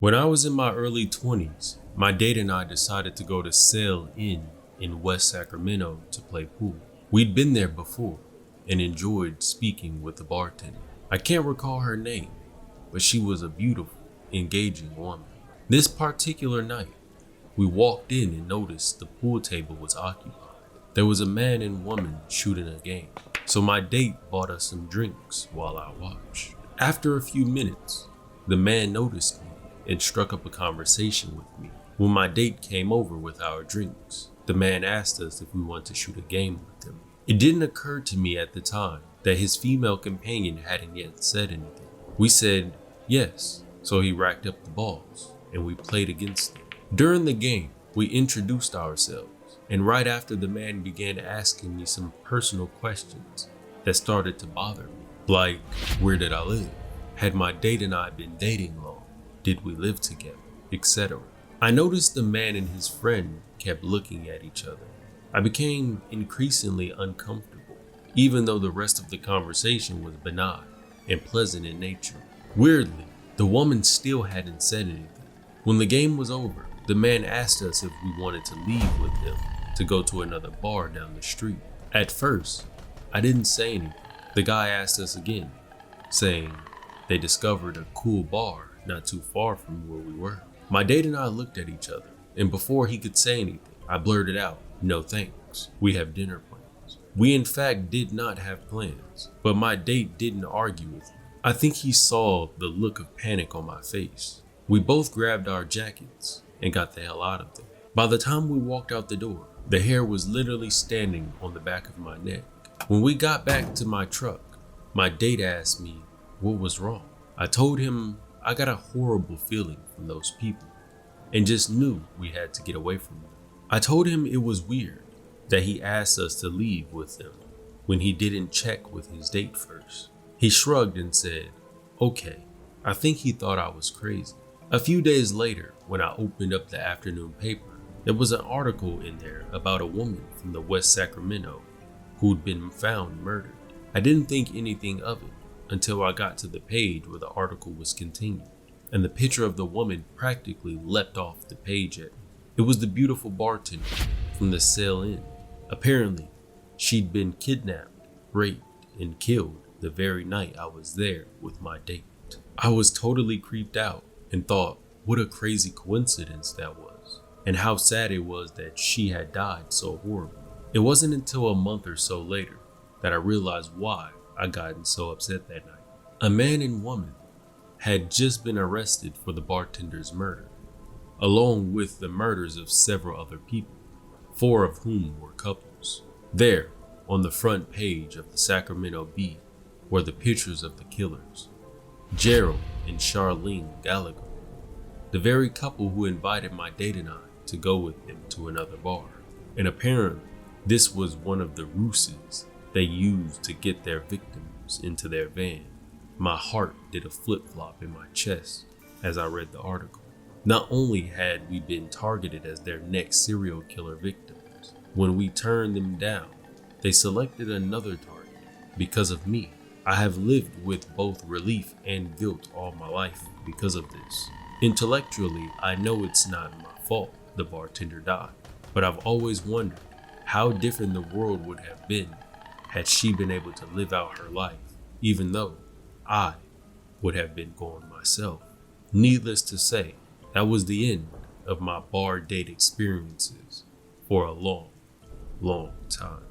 When I was in my early 20s, my date and I decided to go to Sail Inn in West Sacramento to play pool. We'd been there before and enjoyed speaking with the bartender. I can't recall her name, but she was a beautiful, engaging woman. This particular night, we walked in and noticed the pool table was occupied. There was a man and woman shooting a game, so my date bought us some drinks while I watched. After a few minutes, the man noticed me and struck up a conversation with me. When my date came over with our drinks, the man asked us if we wanted to shoot a game with him. It didn't occur to me at the time that his female companion hadn't yet said anything. We said yes, so he racked up the balls and we played against them. During the game, we introduced ourselves, and right after the man began asking me some personal questions that started to bother me, like where did I live? Had my date and I been dating long? Did we live together? Etc. I noticed the man and his friend kept looking at each other. I became increasingly uncomfortable, even though the rest of the conversation was benign and pleasant in nature. Weirdly, the woman still hadn't said anything. When the game was over, the man asked us if we wanted to leave with him to go to another bar down the street. At first, I didn't say anything. The guy asked us again, saying they discovered a cool bar not too far from where we were. My date and I looked at each other, and before he could say anything, I blurted out, "No thanks, we have dinner plans." We in fact did not have plans, but my date didn't argue with me. I think he saw the look of panic on my face. We both grabbed our jackets and got the hell out of there. By the time we walked out the door, the hair was literally standing on the back of my neck. When we got back to my truck, my date asked me what was wrong. I told him I got a horrible feeling from those people and just knew we had to get away from them. I told him it was weird that he asked us to leave with them when he didn't check with his date first. He shrugged and said, "Okay." I think he thought I was crazy. A few days later, when I opened up the afternoon paper, there was an article in there about a woman from the West Sacramento who'd been found murdered. I didn't think anything of it until I got to the page where the article was continued, and the picture of the woman practically leapt off the page at me. It was the beautiful bartender from the Sail Inn. Apparently, she'd been kidnapped, raped, and killed the very night I was there with my date. I was totally creeped out and thought what a crazy coincidence that was, and how sad it was that she had died so horribly. It wasn't until a month or so later that I realized why I'd gotten so upset that night. A man and woman had just been arrested for the bartender's murder, along with the murders of several other people, 4 of whom were couples. There, on the front page of the Sacramento Bee, were the pictures of the killers, Gerald and Charlene Gallagher, the very couple who invited my date and I to go with them to another bar. And apparently, this was one of the ruses they used to get their victims into their van. My heart did a flip-flop in my chest as I read the article. Not only had we been targeted as their next serial killer victims, when we turned them down, they selected another target because of me. I have lived with both relief and guilt all my life because of this. Intellectually, I know it's not my fault the bartender died, but I've always wondered how different the world would have been had she been able to live out her life, even though I would have been gone myself. Needless to say, that was the end of my bar date experiences for a long, long time.